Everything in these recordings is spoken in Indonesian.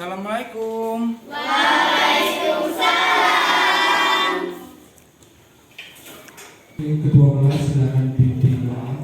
Assalamualaikum. Waalaikumsalam. Kedua silakan pimpin doa.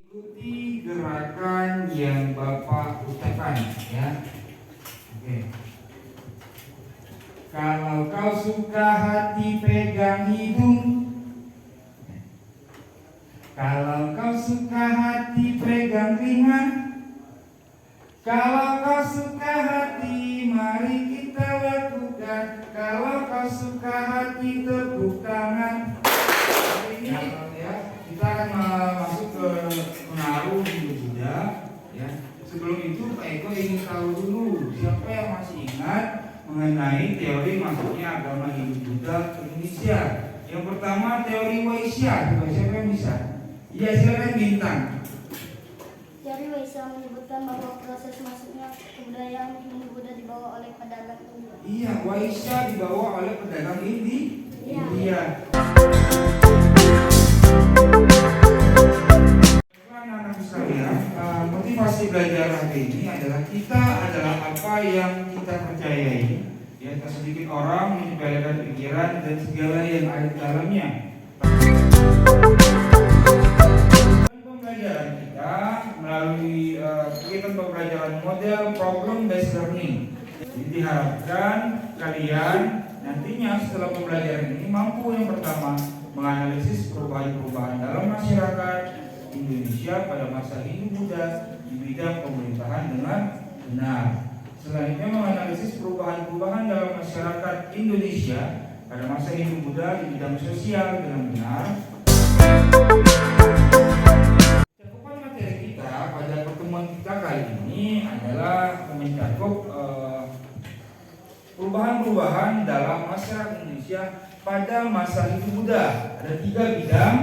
Ikuti gerakan yang Bapak ucapkan ya. Oke. Kalau kau suka hati pegang hidung. Kalau kau suka hati pegang telinga. Kalau kau suka hati mari kita lakukan. Kalau kau suka hati tepuk tangan. Hari ini ya, kita akan masuk ke pengaruh Hindu Buddha ya. Sebelum itu Pak Eko ingin tahu dulu siapa yang masih ingat mengenai teori masuknya agama Hindu Buddha ke Indonesia. Yang pertama teori Waisya. Coba siapa yang bisa? Iya, silakan Bintang. Teori Waisya menyebutkan bahwa proses masuknya kebudayaan Hindu Buddha dibawa oleh pedagang India. Iya, Waisya dibawa oleh pedagang India. Anak-anak sekalian, motivasi belajar hari ini adalah kita adalah apa yang kita percayai. Ya, tak sedikit orang menyepelekan pikiran dan segala yang ada di dalamnya. Pembelajaran kita melalui kegiatan pembelajaran model problem based learning. Jadi diharapkan kalian nantinya setelah pembelajaran ini mampu yang pertama menganalisis perubahan-perubahan dalam masyarakat Indonesia pada masa Hindu Buddha di bidang pemerintahan dengan benar. Selanjutnya menganalisis perubahan-perubahan dalam masyarakat Indonesia pada masa Hindu Buddha di bidang sosial dengan benar. Cakupan materi kita pada pertemuan kita kali ini adalah mencakup perubahan-perubahan dalam masyarakat Indonesia pada masa Hindu Buddha. Ada 3 bidang,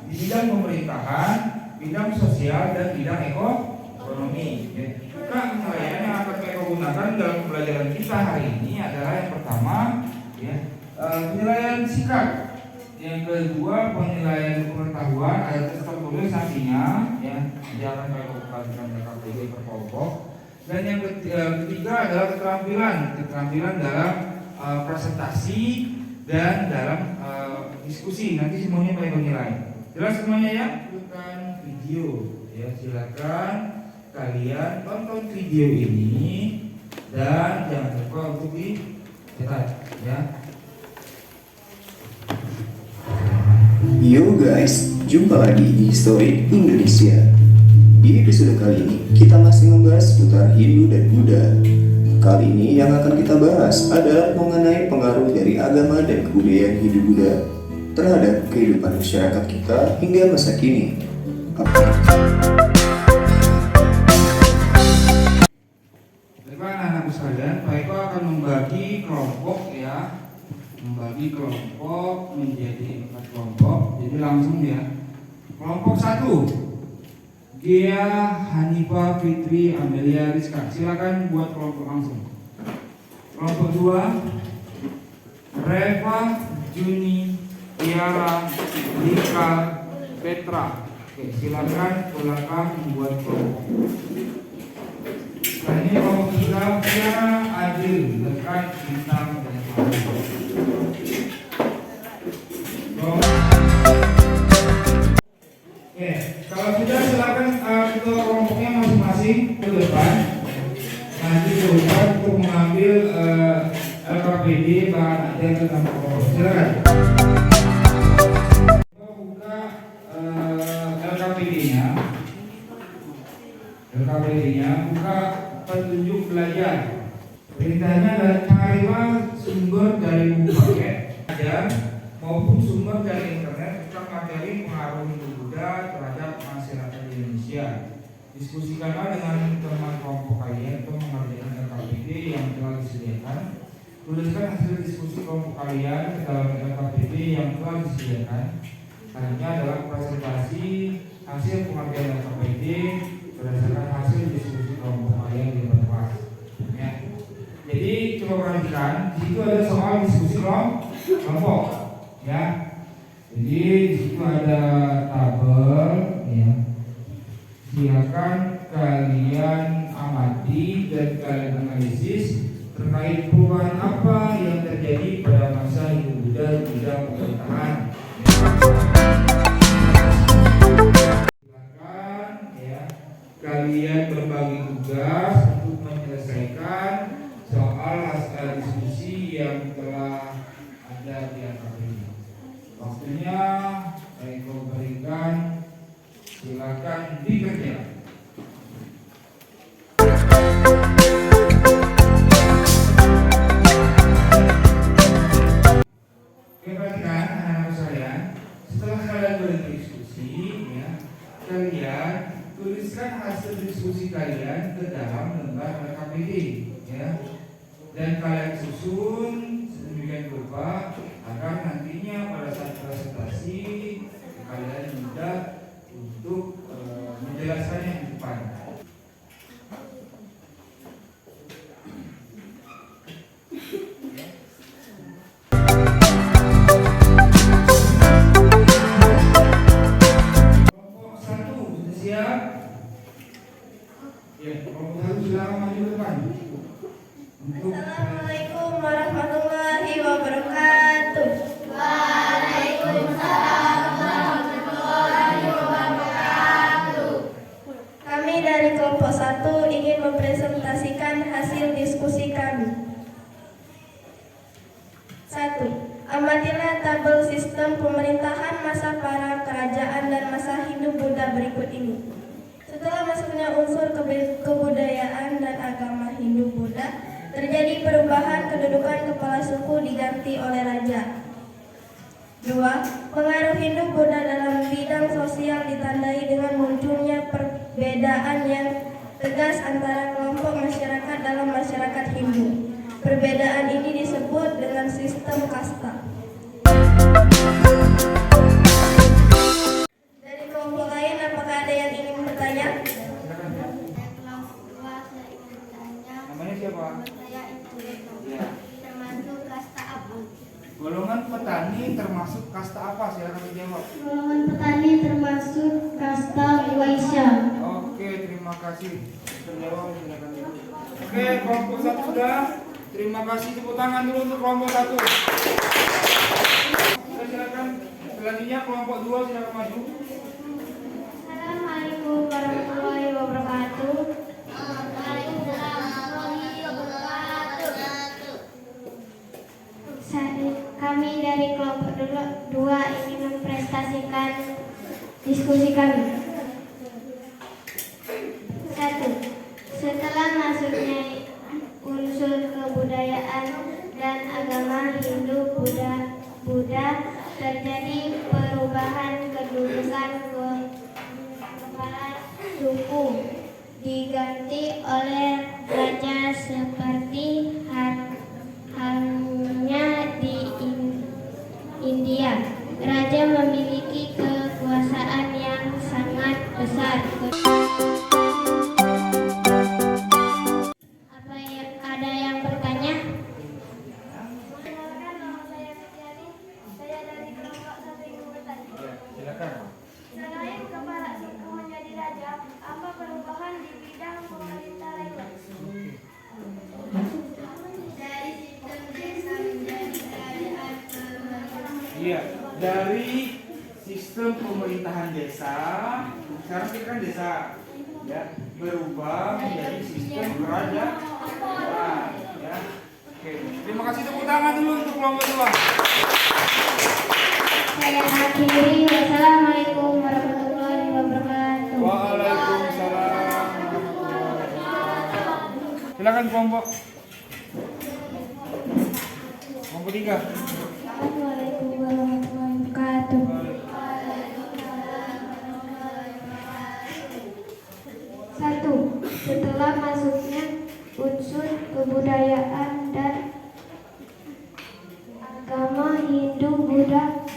di bidang pemerintahan, bidang sosial, dan bidang ekonomi. Maka penilaian yang akan kita gunakan dalam pembelajaran kita hari ini adalah yang pertama, ya, penilaian sikap. Yang kedua penilaian pengetahuan, ada tes tertulis nantinya, ya, dia akan kita KPG per kelompok. Dan yang ketiga adalah keterampilan dalam presentasi dan dalam diskusi. Nanti semuanya pakai penilaian. Jelas semuanya ya? Bukan video, ya, silakan kalian tonton video ini dan jangan lupa untuk dicatat, ya. Yo guys, jumpa lagi di History Indonesia. Di episode kali ini kita masih membahas seputar Hindu dan Buddha. Kali ini yang akan kita bahas adalah mengenai pengaruh dari agama dan kebudayaan Hindu Buddha terhadap kehidupan masyarakat kita hingga masa kini. Baiklah anak-anak sekalian, Pak Eko akan membagi kelompok, ya, menjadi 4 kelompok. Jadi langsung ya. Kelompok 1, Gia Hanifah Fitri Amelia Rizka. Silakan buat kelompok langsung. Kelompok 2, Reva Juni Tiara Lika Petra. Oke, silakan membuat kelompok. Nah, ini kelompok 3, Tiara Adil Lekat Bintang dan Oke, kalau sudah silakan ketua kelompoknya masing-masing ke depan. Nanti ke depan untuk mengambil LKPD bahan ajar tentang kelompok. Silakan. Buka LKPD-nya, buka petunjuk belajar. Perintahnya adalah carilah sumber dari buku paket ajar maupun sumber dari internet tentang materi pengaruh Hindu Buddha terhadap masyarakat Indonesia. Diskusikanlah dengan teman kelompok kalian untuk mengerjakan LKPD yang telah disediakan. Tuliskan hasil diskusi kelompok kalian ke dalam LKPD yang telah disediakan. Selanjutnya adalah presentasi hasil pengerjaan LKPD berdasarkan hasil diskusi kelompok kalian di depan kelas. Ya. Jadi coba perhatikan, di situ ada soal diskusi kelompok, ya. Jadi di situ ada tabel, ya. Silakan kalian amati dan kalian analisis terkait perubahan apa yang terjadi pada masa hidup Buddha di bidang pemerintahan. Silakan ya kalian berbagi tugas untuk menyelesaikan soal hasil diskusi yang telah ada di atas ini. Waktunya saya berikan. Silakan dikerjakan. Perhatikan anak-anak sekalian, setelah kalian berdiskusi, ya, kalian tuliskan hasil diskusi kalian ke dalam lembar LKPD, ya, dan kalian susun sedemikian rupa agar nantinya pada saat presentasi kalian mudah untuk menjelaskannya di depan. Kelompok 1 sudah siap? Ya, kelompok 1 silakan maju ke depan. Assalamualaikum warahmatullahi wabarakatuh. Kami dari kelompok 1 ingin mempresentasikan hasil diskusi kami. 1. Amatilah tabel sistem pemerintahan masa para kerajaan dan masa hidup Buddha berikut ini. Setelah masuknya unsur kebudayaan dan agama Hindu Buddha, terjadi perubahan kedudukan kepala suku diganti oleh raja. 2. Pengaruh Hindu Buddha dalam bidang sosial ditandai dengan munculnya perbedaan yang tegas antara kelompok masyarakat dalam masyarakat Hindu. Perbedaan ini disebut dengan sistem kasta. Dari kelompok lain, apakah ada yang ingin bertanya? Namanya siapa? Saya itu Ya. termasuk kasta apa? Golongan petani termasuk kasta apa? Silakan dijawab. Golongan petani termasuk kasta Waisya. Oke, terima kasih. Terjawab, silakan. Oke, kelompok 1 sudah. Terima kasih, tepuk tangan dulu untuk kelompok 1. Silakan. Selanjutnya kelompok 2 silakan maju. Assalamualaikum warahmatullahi wabarakatuh. Waalaikumsalam warahmatullahi wabarakatuh. Kami dari kelompok 2 ingin mempresentasikan diskusi kami. 1. Setelah masuknya unsur kebudayaan dan agama Hindu Buddha terjadi perubahan kedudukan kepala suku diganti oleh raja seperti halnya di India. Raja memiliki kekuasaan yang sangat besar. Ada yang bertanya? Saya dari kelompok 1 ingin bertanya. Ya, silakan. Selain kepala suku menjadi raja, apa perubahan di bidang pemerintah lainnya? Dari sistem desa menjadi kerajaan pemerintah. Iya, dari sistem pemerintahan desa, sekarang kita kan desa, ya, berubah menjadi sistem kerajaan. Ya. Oke, terima kasih, tepuk tangan dulu untuk kelompok 2. Saya akhiri. Wassalamualaikum warahmatullahi wabarakatuh. Waalaikumsalam warahmatullahi wabarakatuh. Silakan kelompok 3. Assalamualaikum warahmatullahi wabarakatuh. 1. Setelah masuknya unsur kebudayaan dan agama Hindu-Buddha,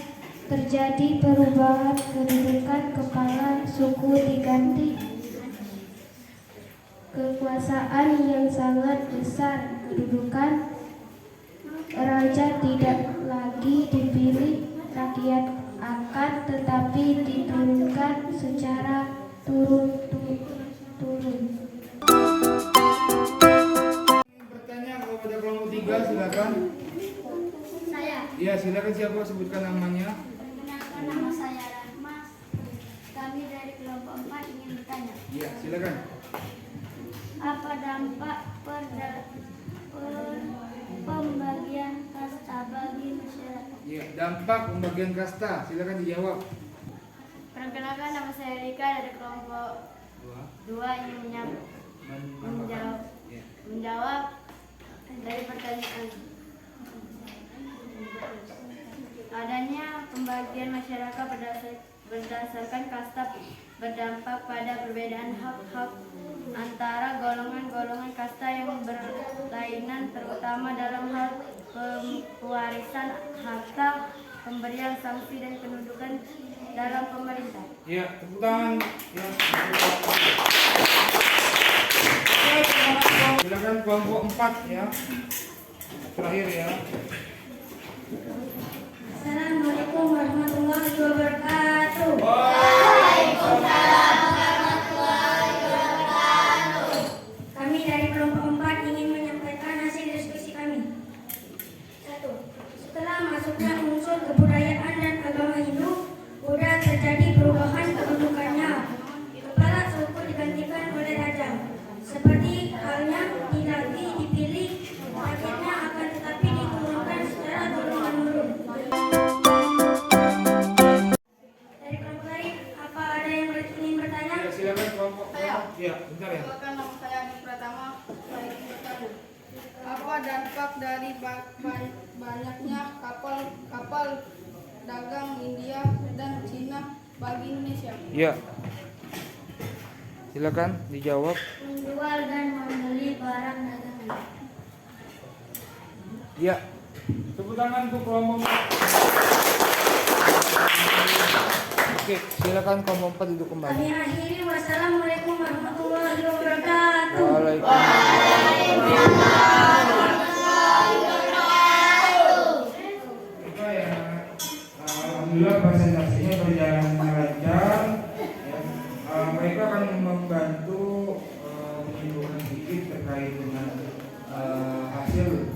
terjadi perubahan kedudukan kepala suku diganti kekuasaan yang sangat besar. Kedudukan raja tidak lagi dipilih rakyat akan tetapi diturunkan secara turun-turun. Bertanya kepada kelompok 3, silakan. Saya. Iya, silakan siapa sebutkan namanya. Perkenalkan, nama saya Rahmas. Kami dari kelompok 4 ingin bertanya. Iya, silakan. Apa dampak pembagian kasta bagi masyarakat? Iya, dampak pembagian kasta, silakan dijawab. Perkenalkan, nama saya Rika dari kelompok 2 ingin menjawab dari pertanyaan. Adanya pembagian masyarakat berdasarkan kasta berdampak pada perbedaan hak-hak antara golongan-golongan kasta yang berlainan, terutama dalam hal pewarisan harta, pemberian sanksi dan kedudukan dalam pemerintah. Iya, tepuk tangan. Ya. Silakan kelompok 4 ya. Terakhir ya. Assalamualaikum warahmatullahi wabarakatuh. Kami dari kelompok 4 ingin menyampaikan hasil diskusi kami. 1. Setelah masuknya unsur kebudayaan dan agama Hindu, Buddha, terjadi perubahan kedudukannya. Kepala suku digantikan oleh raja. Seperti halnya tidak lagi dipilih rakyatnya akan tetapi diturunkan secara turun-menurun. Dari kelompok lain, apa ada yang ingin bertanya? Ya, silakan kelompok. Iya, bentar ya. Perkenalkan, nama saya Adi Pratama. Saya ingin bertanya, apa dampak dari banyaknya kapal dagang India dan Cina bagi Indonesia? Iya. Silakan dijawab. Menjual dan membeli barang dagangan. Iya. Tepuk tangan untuk kelompok 4. Oke, silakan kelompok 4 duduk kembali. Kami akhiri. Wassalamualaikum warahmatullahi wabarakatuh. Alhamdulillah presentasinya berjalan lancar. Ya. Mereka akan membantu menyimpulkan sedikit terkait dengan hasil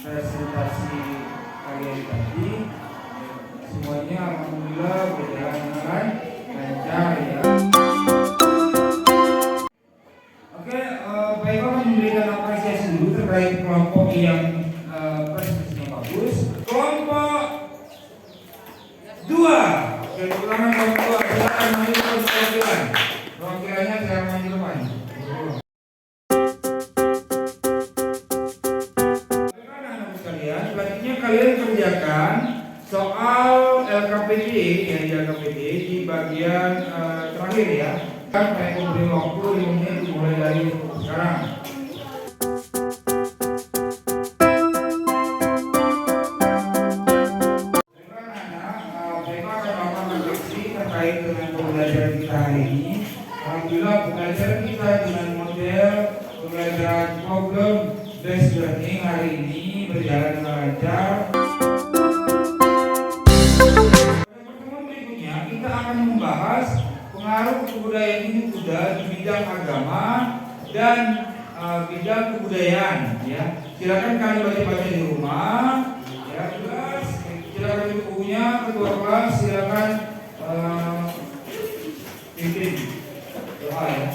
presentasi kalian tadi. Semuanya alhamdulillah berjalan dengan lancar ya. Oke, baiklah memberikan apresiasi dulu terkait kelompok yang presentasinya bagus. Kelompok 2. Oke, ulangan kelompok 2. Silakan maju ke perwakilan. Perwakilannya saya maju depan. Anak-anak sekalian, selanjutnya kalian kerjakan soal LKPD ya, di LKPD di bagian terakhir ya. Saya memberi waktu 5 menit dimulai dari sekarang. Terkait dengan pembelajaran kita hari ini, alhamdulillah pembelajaran kita dengan model pembelajaran problem based learning hari ini berjalan dengan lancar. Pada pertemuan berikutnya kita akan membahas pengaruh kebudayaan Hindu-Buddha di bidang agama dan bidang kebudayaan. Ya, silakan kalian baca-baca di rumah. Ya, kelas, silakan di bukunya. Ketua kelas silakan pimpin doa ya.